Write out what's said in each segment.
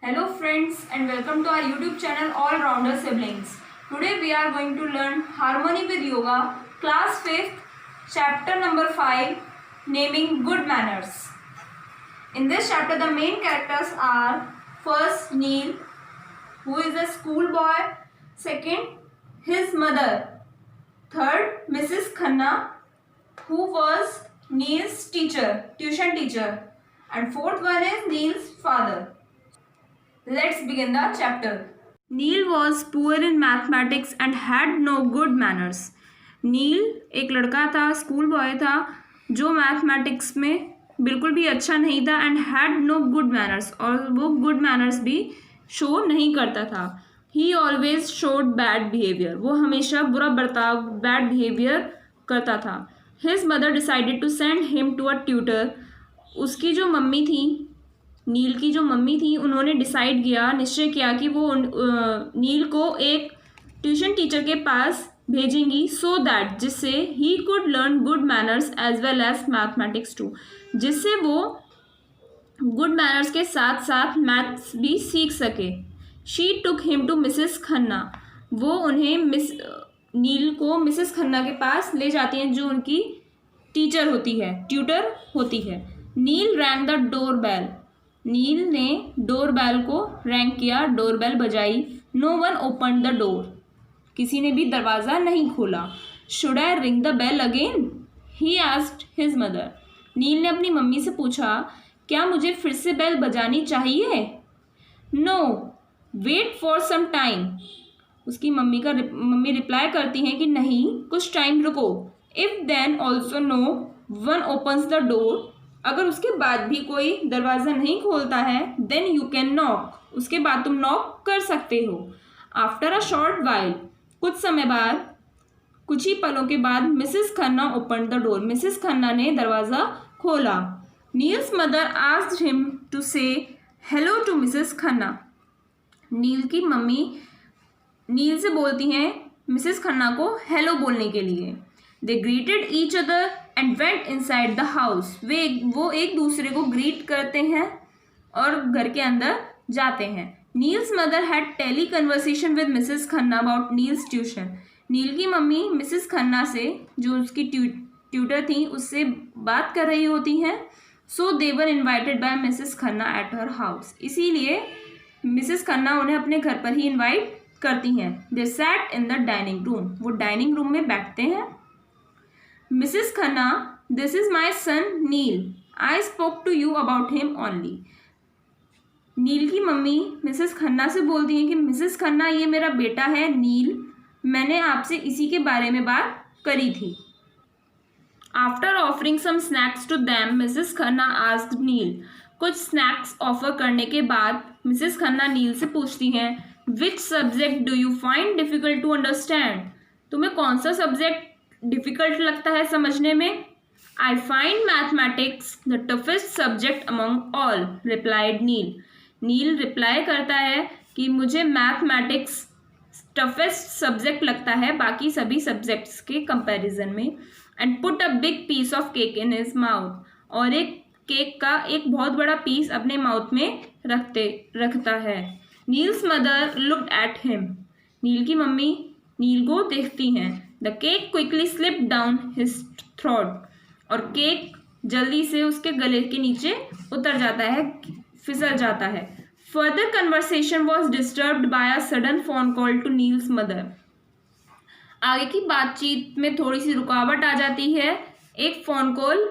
Hello friends and welcome to our YouTube channel All Rounder Siblings. Today we are going to learn Harmony with Yoga, class 5th, chapter number 5, naming good manners. In this chapter the main characters are first Neil, who is a schoolboy, second his mother, third Mrs. Khanna, who was Neil's tuition teacher, and fourth one is Neil's father. Let's begin the chapter. Neil was poor in mathematics and had no good manners. Neil एक लड़का था, school boy था, जो mathematics में बिल्कुल भी अच्छा नहीं था and had no good manners, और वो गुड मैनर्स भी शो नहीं करता था. He always showed bad behaviour, वो हमेशा बुरा बर्ताव, बैड बिहेवियर करता था. His mother decided to send him to a tutor. उसकी जो मम्मी थी, नील की जो मम्मी थी, उन्होंने निश्चय किया कि वो नील को एक ट्यूशन टीचर के पास भेजेंगी, सो दैट जिससे he could learn good manners as well as mathematics too, जिससे वो गुड मैनर्स के साथ साथ मैथ्स भी सीख सके. She took him to Mrs Khanna, वो उन्हें नील को मिसेस खन्ना के पास ले जाती हैं, जो उनकी टीचर होती है, ट्यूटर होती है. Neil rang the door bell, Neil ने डोर बेल को रैंग किया, डोर बेल बजाई. No one open the door, किसी ने भी दरवाज़ा नहीं खोला. Should I ring the bell again, he asked his mother. Neil ने अपनी मम्मी से पूछा, क्या मुझे फिर से बेल बजानी चाहिए? No, wait for some time, उसकी मम्मी रिप्लाई करती हैं कि नहीं, कुछ टाइम रुको. If then also no one opens the door, अगर उसके बाद भी कोई दरवाज़ा नहीं खोलता है, देन यू कैन नॉक, उसके बाद तुम नॉक कर सकते हो. आफ्टर अ शॉर्ट वाइल, कुछ समय बाद, कुछ ही पलों के बाद, Mrs Khanna open the door, Mrs Khanna ने दरवाज़ा खोला. Neel's mother asked him to say hello to Mrs Khanna, Neel की मम्मी नील से बोलती हैं मिसेस खन्ना को हेलो बोलने के लिए. They greeted each other and went inside the house, वो एक दूसरे को ग्रीट करते हैं और घर के अंदर जाते हैं. Neil's mother had tele conversation with Mrs Khanna about Neil's tuition, Neil की मम्मी मिसेस खन्ना से, जो उसकी ट्यूटर थी, उससे बात कर रही होती हैं. So they were invited by Mrs Khanna at her house, इसीलिए मिसेस खन्ना उन्हें अपने घर पर ही इन्वाइट करती हैं. They sat in the dining room, वो डाइनिंग रूम में बैठते हैं. Mrs Khanna, this is my son Neil, I spoke to you about him only. Neil की मम्मी मिसेस खन्ना से बोलती हैं कि मिसेस खन्ना, ये मेरा बेटा है नील, मैंने आपसे इसी के बारे में बात करी थी. After offering some snacks to them, Mrs Khanna asked Neil, कुछ स्नैक्स ऑफर करने के बाद मिसेस खन्ना नील से पूछती हैं, which subject do you find difficult to understand, तुम्हें कौन सा सब्जेक्ट डिफ़िकल्ट लगता है समझने में? I find mathematics the toughest subject among all, replied Neel. Neel reply करता है कि मुझे मैथमेटिक्स टफेस्ट सब्जेक्ट लगता है बाकी सभी सब्जेक्ट्स के कंपैरिजन में. And put a big piece of cake in his mouth, और एक केक का एक बहुत बड़ा पीस अपने माउथ में रखता है. Neil's mother looked at him, Neil की मम्मी नील को देखती हैं. The cake quickly slip down his throat, और केक जल्दी से उसके गले के नीचे उतर जाता है, फिसल जाता है. Further conversation was disturbed by a sudden phone call to Neel's mother, आगे की बातचीत में थोड़ी सी रुकावट आ जाती है एक फ़ोन कॉल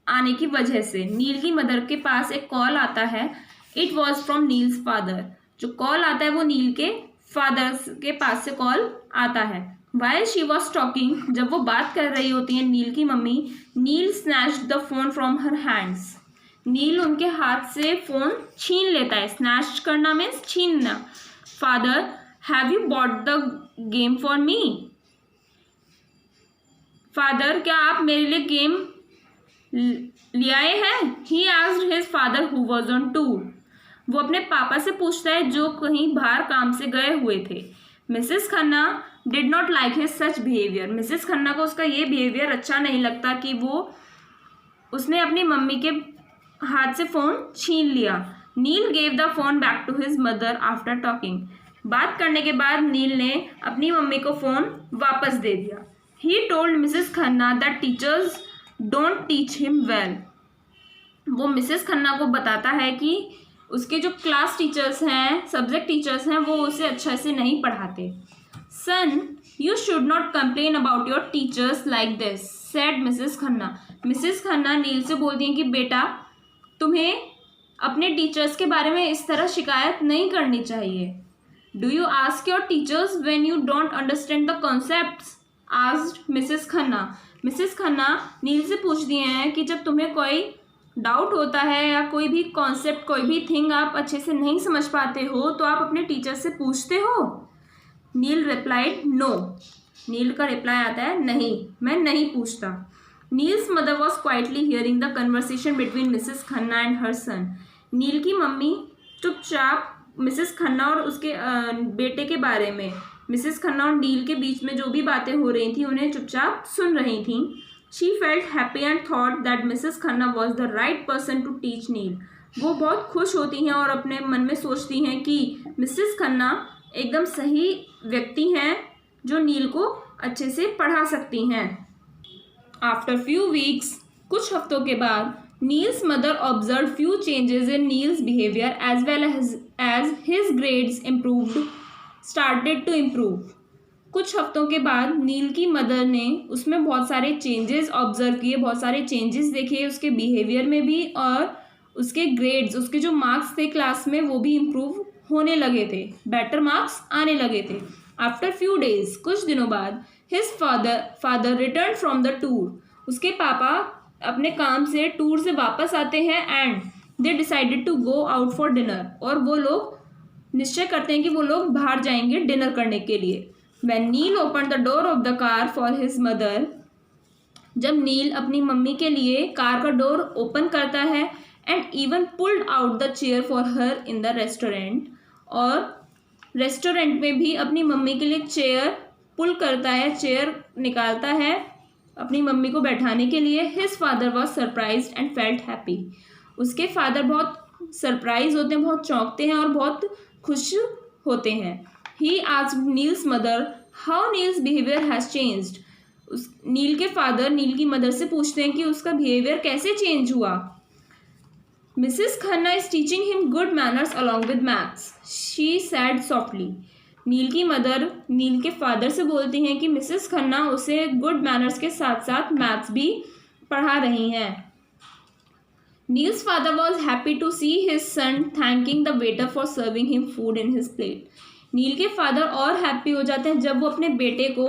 आने की वजह से. नील की मदर के पास एक कॉल आता है. It was from Niels father, जो कॉल आता है वो नील के फादर के पास से कॉल आता है. वाइल शी वॉज टॉकिंग, जब वो बात कर रही होती है नील की mummy, Neil snatched the phone from her hands, Neil उनके हाथ से फ़ोन छीन लेता है. स्नैच करना मीन्स छीनना. Father, have you bought the game for me, father क्या आप मेरे लिए गेम ले आए हैं? He asked his father who was on tour, वो अपने पापा से पूछता है जो कहीं बाहर काम से गए हुए थे. Mrs Khanna did not like his such behaviour, Mrs Khanna को उसका ये बिहेवियर अच्छा नहीं लगता कि उसने अपनी मम्मी के हाथ से फ़ोन छीन लिया. Neil gave the phone back to his mother after talking. बात करने के बाद नील ने अपनी मम्मी को फ़ोन वापस दे दिया। He told Mrs Khanna that teachers don't teach him well. वो मिसेस खन्ना को बताता है कि उसके जो क्लास टीचर्स हैं, सब्जेक्ट टीचर्स हैं, वो उसे अच्छा से नहीं पढ़ाते। Son, you should not complain about your teachers like this, said Mrs Khanna. Mrs Khanna Neil से बोलती हैं कि बेटा, तुम्हें अपने टीचर्स के बारे में इस तरह शिकायत नहीं करनी चाहिए। Do you ask your teachers when you don't understand the concepts, asked Mrs Khanna. Mrs Khanna Neil से पूछती हैं कि जब तुम्हें कोई डाउट होता है या कोई भी कॉन्सेप्ट, कोई भी थिंग आप अच्छे से नहीं समझ पाते हो तो आप अपने टीचर से पूछते हो? नील रिप्लाइड नो। नील का रिप्लाई आता है नहीं, मैं नहीं पूछता। Neil's mother was quietly hearing the conversation between Mrs Khanna and her son. Neil की मम्मी चुपचाप मिसेस खन्ना और उसके बेटे के बारे में, मिसेस खन्ना और नील के बीच में जो भी बातें हो रही थी उन्हें चुपचाप सुन रही थी। She felt happy and thought that Mrs Khanna was the right person to teach Neil. वो बहुत खुश होती हैं और अपने मन में सोचती हैं कि मिसेस खन्ना एकदम सही व्यक्ति हैं जो नील को अच्छे से पढ़ा सकती हैं। आफ्टर फ्यू वीक्स, कुछ हफ्तों के बाद, Neel's mother observe few changes in Neel's behaviour as well as his grades started to improve. कुछ हफ्तों के बाद नील की मदर ने उसमें बहुत सारे चेंजेस ऑब्जर्व किए, बहुत सारे चेंजेस देखे उसके बिहेवियर में भी, और उसके ग्रेड्स, उसके जो मार्क्स थे क्लास में, वो भी इम्प्रूव होने लगे थे, बेटर मार्क्स आने लगे थे। आफ्टर फ्यू डेज, कुछ दिनों बाद, his father return from the tour. उसके पापा अपने काम से, टूर से वापस आते हैं and they decided to go out for dinner. और वो लोग निश्चय करते हैं कि वो लोग बाहर जाएंगे डिनर करने के लिए। When Neel open the door of the car for his mother, जब नील अपनी मम्मी के लिए कार का डोर ओपन करता है and even pulled out the chair for her in the restaurant, और रेस्टोरेंट में भी अपनी मम्मी के लिए चेयर पुल करता है, चेयर निकालता है अपनी मम्मी को बैठाने के लिए। His father was surprised and felt happy. उसके फादर बहुत सरप्राइज होते हैं, बहुत चौंकते हैं और बहुत खुश होते हैं। He asked Neil's mother how Neil's behaviour has changed. Neil के फादर नील की मदर से पूछते हैं कि उसका बिहेवियर कैसे चेंज हुआ। Mrs Khanna is teaching him good manners along with maths, she said softly. Neil की मदर नील के फादर से बोलती हैं कि मिसेस खन्ना उसे गुड मैनर्स के साथ साथ मैथ्स भी पढ़ा रही हैं। Neil's father was happy to see his son thanking the waiter for serving him food in his plate. Neil के फादर और हैप्पी हो जाते हैं जब वो अपने बेटे को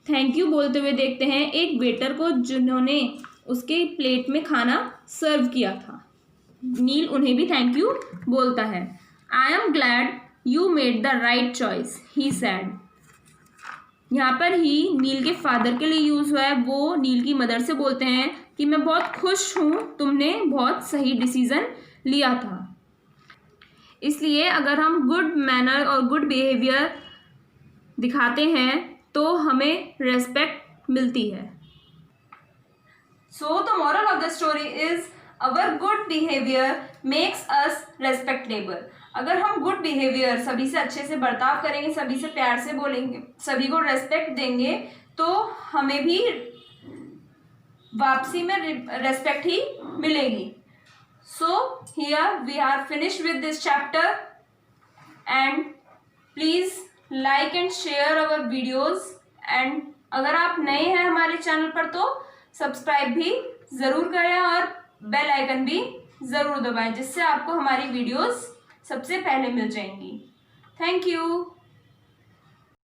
थैंक यू बोलते हुए देखते हैं, एक वेटर को जिन्होंने उसके प्लेट में खाना सर्व किया था। नील उन्हें भी थैंक यू बोलता है। I am glad you made the right choice, he sad. यहाँ पर ही नील के फादर के लिए यूज़ हुआ है। वो नील की मदर से बोलते हैं कि मैं बहुत खुश हूँ, तुमने बहुत सही डिसीज़न लिया था। इसलिए अगर हम गुड मैनर और गुड बिहेवियर दिखाते हैं तो हमें रेस्पेक्ट मिलती है। So the moral of the story is our good behaviour makes us respectable. अगर हम गुड बिहेवियर, सभी से अच्छे से बर्ताव करेंगे, सभी से प्यार से बोलेंगे, सभी को रेस्पेक्ट देंगे, तो हमें भी वापसी में रेस्पेक्ट ही मिलेगी। So here we are finished with this chapter, and please like and share our videos, and अगर आप नए हैं हमारे चैनल पर तो सब्सक्राइब भी ज़रूर करें और बेल आइकन भी ज़रूर दबाएं, जिससे आपको हमारी वीडियोस सबसे पहले मिल जाएंगी। Thank you.